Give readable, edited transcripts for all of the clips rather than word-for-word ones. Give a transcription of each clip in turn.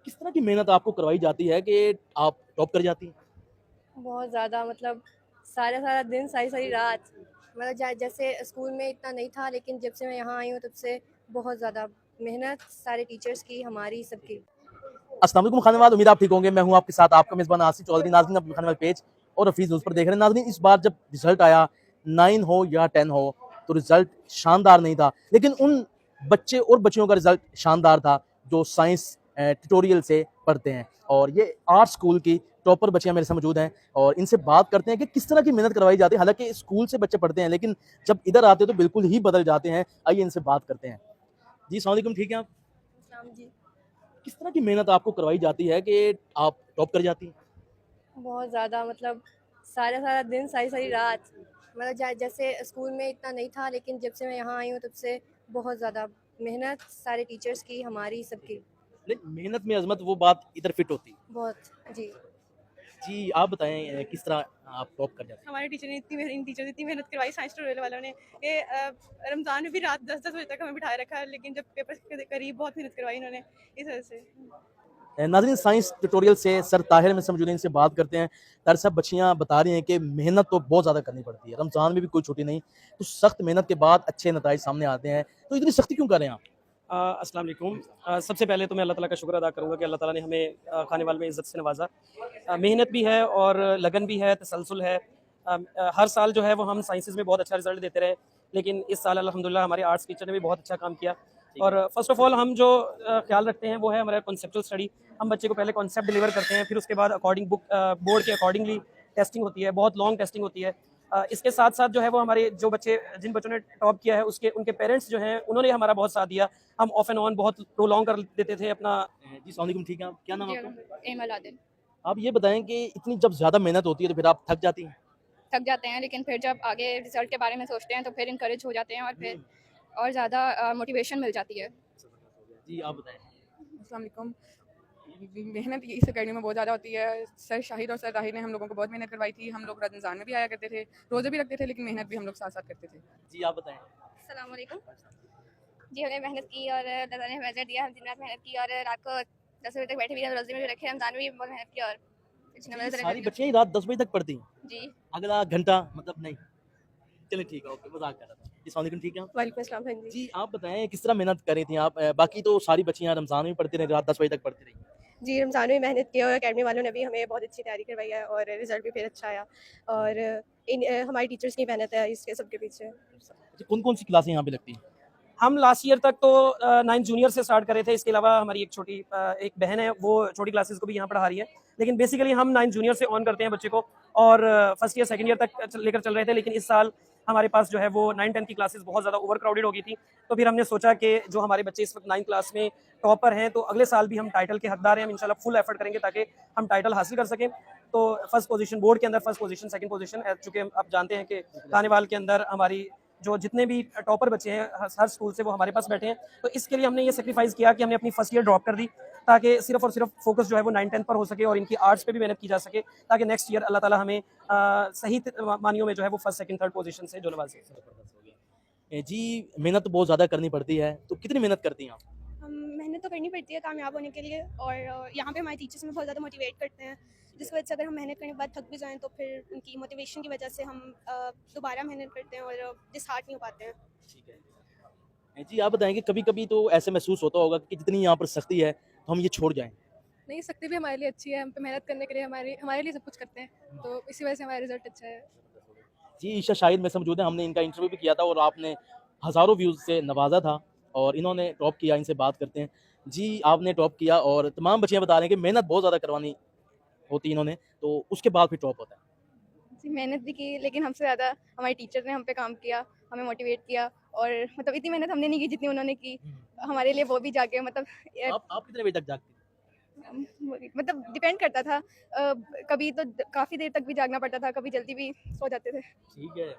किस तरह की मेहनत आपको करवाई जाती है कि आप टॉप कर जाती हैं? बहुत ज़्यादा मतलब सारा सारा दिन सारी सारी रात मतलब जैसे स्कूल में इतना नहीं था, लेकिन जब से मैं यहाँ आई हूँ तब से बहुत ज़्यादा मेहनत सारे टीचर्स की, हमारी सबकी। अस्सलाम वालेकुम खानेवाल, उम्मीद आप ठीक होंगे। मैं हूं आपके साथ आपका मेज़बान आसिफ चौधरी। नाज़रीन, अपने खानेवाल पेज और हफीज़ न्यूज़ पर देख रहे हैं। नाज़रीन, इस बार जब रिजल्ट आया 9 हो या 10 हो तो रिजल्ट शानदार नहीं था, लेकिन उन बच्चे और बच्चियों का रिजल्ट शानदार था जो साइंस ट्यूटोरियल से पढ़ते हैं। और ये आर्ट स्कूल की टॉपर बच्चियां मेरे साथ मौजूद हैं और इनसे बात करते हैं कि किस तरह की मेहनत करवाई जाती है। हालांकि स्कूल से बच्चे पढ़ते हैं, लेकिन जब इधर आते हैं तो बिल्कुल ही बदल जाते हैं। आइए इनसे बात करते हैं। जी, अस्सलाम वालेकुम, ठीक है आप? इस्लाम जी। किस तरह की मेहनत आपको करवाई जाती है कि आप टॉप कर जाती हैं? बहुत ज़्यादा मतलब सारा सारा दिन सारी सारी रात मतलब जैसे स्कूल में इतना नहीं था, लेकिन जब से मैं यहाँ आई हूँ तब से बहुत ज़्यादा मेहनत सारे टीचर्स की, हमारी सबकी। नहीं, मेहनत में अज़मत वो बात इधर फिट होती है। बहुत। जी। जी, आप बताएँ किस तरह आप टॉप कर जाती हैं? हमारे टीचर ने इन टीचर ने इतनी मेहनत करवाई साइंस ट्यूटोरियल वालों ने कि रमज़ान में भी रात 10-10 बजे तक हमें बिठाए रखा, लेकिन जब पेपर के करीब बहुत मेहनत करवाई इन्होंने इस वजह से। नाज़रीन, साइंस ट्यूटोरियल से सर ताहिर में से मौजूद हैं, इनसे बात करते हैं। ताहिर साहब, बच्चियाँ बता रही हैं कि मेहनत तो बहुत ज़्यादा करनी पड़ती है। रमज़ान में भी कोई छुट्टी नहीं, तो सख्त मेहनत के बाद अच्छे नताइज सामने आते हैं। तो इतनी सख्ती क्यों कर रहे हैं आप? अस्सलाम वालेकुम। सबसे पहले तो मैं अल्लाह ताला का शुक्र अदा करूँगा कि अल्लाह ताला ने हमें खानेवाल में इज़्ज़त से नवाज़ा। मेहनत भी है और लगन भी है, तसलसल है। हर साल जो है वो हम साइंसेज़ में बहुत अच्छा रिज़ल्ट देते रहे, लेकिन इस साल अल्हम्दुलिल्लाह हमारे आर्ट्स टीचर ने भी बहुत अच्छा काम किया। और फ़र्स्ट ऑफ़ ऑल हम जो ख़्याल रखते हैं वो है हमारा कॉन्सेप्चुअल स्टडी। हम बच्चे को पहले कॉन्सेप्ट डिलीवर करते हैं, फिर उसके बाद अकॉर्डिंग बोर्ड के अकॉर्डिंगली टेस्टिंग होती है, बहुत लॉन्ग टेस्टिंग होती है। इसके साथ-साथ जो है वो हमारे जो बच्चे जिन बच्चों ने टॉप किया है उसके उनके पेरेंट्स जो हैं उन्होंने हमारा बहुत साथ दिया। हम ऑफ एंड ऑन बहुत प्रोलॉन्ग कर देते थे अपना। जी, अस्सलाम वालेकुम, ठीक है आप? क्या नाम है आपका? एमल आदिल। आप ये बताएँ कि इतनी जब ज़्यादा मेहनत होती है तो फिर आप थक जाती हैं? थक जाते हैं, लेकिन फिर जब आगे रिजल्ट के बारे में सोचते हैं तो फिर इनकरेज हो जाते हैं और फिर और ज़्यादा मोटिवेशन मिल जाती है। जी, आप बताएँ। अस्सलाम वालेकुम। मेहनत इस एकेडमी में बहुत ज़्यादा होती है। सर शाहिद और सर राहिल ने हम लोगों को बहुत मेहनत करवाई थी। हम लोग रमज़ान में भी आया करते थे, रोज़े भी रखते थे, लेकिन मेहनत भी हम लोग साथ-साथ करते थे। जी, आप बताएँ। अस्सलाम वालेकुम। जी, हमने मेहनत की और अल्लाह ताला ने हमें अजर दिया। हम दिन रात मेहनत की और रात को 10 बजे तक बैठे भी रहे, रोज़े में भी रखे, रमज़ान में भी बहुत मेहनत की और ये सारी बच्चियाँ ही रात 10 बजे तक पढ़ती हैं? जी। अगला घंटा मतलब नहीं? चलिए ठीक है, ओके, मज़ाक कर रहा था। जी, अस्सलाम वालेकुम, ठीक है आप? वालेकुम अस्सलाम। हाँ जी। जी, आप बताएँ किस तरह मेहनत कर रही थी आप? बाकी तो सारी बच्चियाँ रमज़ान में पढ़ती रहीं, रात 10 बजे तक पढ़ती रहीं। जी, रमज़ान में मेहनत की और अकेडमी वालों ने भी हमें बहुत अच्छी तैयारी करवाई है और रिज़ल्ट भी फिर अच्छा आया और हमारी टीचर्स की मेहनत है इसके सबके पीछे। अच्छा, कौन-कौन सी क्लासें यहाँ पे लगती हैं? हम लास्ट ईयर तक तो 9th जूनियर से स्टार्ट कर रहे थे। इसके अलावा हमारी एक छोटी एक बहन है, वो छोटी क्लासेस को भी यहाँ पढ़ा रही है। लेकिन बेसिकली हम 9th जूनियर से ऑन करते हैं बच्चे को और फर्स्ट ईयर सेकंड ईयर तक लेकर चल रहे थे। लेकिन इस साल हमारे पास जो है वो 9th 10th की क्लासेस बहुत ज़्यादा ओवर क्राउडेड हो गई थी। तो फिर हमने सोचा कि जो हमारे बच्चे इस वक्त 9th क्लास में टॉपर हैं, तो अगले साल भी हम टाइटल के हकदार हैं। हम इंशाल्लाह फुल एफर्ट करेंगे ताकि हम टाइटल हासिल कर सकें। तो फर्स्ट पोजीशन बोर्ड के अंदर, फर्स्ट पोजीशन, सेकंड पोजीशन, चूँकि आप जानते हैं कि खानेवाल के अंदर हमारी जो जितने भी टॉपर बच्चे हैं हर स्कूल से, वो हमारे पास बैठे हैं। तो इसके लिए हमने ये सेक्रीफाइस किया कि हमने अपनी फर्स्ट ईयर ड्रॉप कर दी, ताकि सिर्फ और सिर्फ फोकस जो है वो 9th 10th पर हो सके और इनकी आर्ट्स पे भी मेहनत की जा सके, ताकि नेक्स्ट ईयर अल्लाह ताला हमें सही मानियों में जो है वो फर्स्ट सेकंड थर्ड पोजीशन से जो नवाजे। जी, मेहनत तो बहुत ज़्यादा करनी पड़ती है, तो कितनी मेहनत करती हैं आप? मेहनत तो करनी पड़ती है कामयाब होने के लिए और यहाँ पे हमारे टीचर्स हमें बहुत ज़्यादा मोटिवेट करते हैं, जिस वजह से अगर हम मेहनत करने के बाद थक भी जाएं तो फिर उनकी मोटिवेशन की वजह से हम दोबारा मेहनत करते हैं और डिसहार्ट नहीं हो पाते हैं। ठीक है। जी, आप बताएँ कि कभी-कभी तो ऐसे महसूस होता होगा कि जितनी यहाँ पर सख्ती है, तो हम ये छोड़ जाएँ? नहीं, सख्ती भी हमारे लिए अच्छी है, हम पे मेहनत करने के लिए हमारे लिए सब कुछ करते हैं, तो इसी वजह से हमारा रिजल्ट अच्छा है। जी, ईशा शाहिद मेरे से मौजूद हैं, हमने इनका इंटरव्यू भी किया था और आपने हज़ारों व्यूज़ से नवाज़ा था और इन्होंने टॉप किया, इनसे बात करते हैं। जी, आपने टॉप किया और तमाम बच्चियाँ बता रही हैं कि मेहनत बहुत ज़्यादा करवानी होती है इन्होंने, तो उसके बाद फिर टॉप होता है। जी, मेहनत भी की, लेकिन हमसे ज़्यादा हमारे टीचर ने हम पे काम किया, हमें मोटिवेट किया और मतलब इतनी मेहनत हमने नहीं की जितनी उन्होंने की। हमारे लिए वो भी जाके मतलब आप कितने बजे तक जागती थी? मतलब डिपेंड करता था। कभी तो काफ़ी देर तक भी जागना पड़ता था, कभी जल्दी भी सो जाते थे। ठीक है।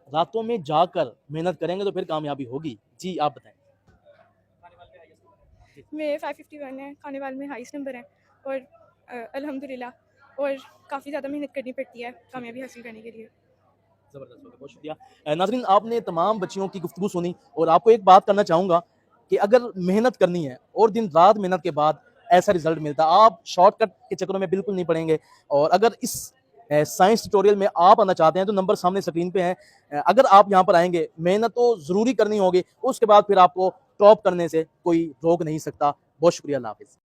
रातों में जाकर मेहनत करेंगे तो फिर कामयाबी होगी। जी, आप बताएँ। मेरे 551 है, खानेवाल में हाईएस्ट नंबर है और अल्हम्दुलिल्लाह और काफ़ी ज़्यादा मेहनत करनी पड़ती है कामयाबी हासिल करने के लिए। ज़बरदस्त, बहुत शुक्रिया। नाज़रीन, आपने तमाम बच्चियों की गुफ्तगू सुनी और आपको एक बात करना चाहूँगा कि अगर मेहनत करनी है और दिन-रात मेहनत के बाद ऐसा रिजल्ट मिलता है। आप शॉर्टकट के चक्करों में बिल्कुल नहीं पड़ेंगे। और अगर इस साइंस ट्यूटोरियल में आप आना चाहते हैं तो नंबर सामने स्क्रीन पे है। अगर आप यहाँ पर आएंगे, मेहनत तो जरूरी करनी होगी, उसके बाद फिर आपको टॉप करने से कोई रोक नहीं सकता। बहुत शुक्रिया, अल्लाह हाफिज।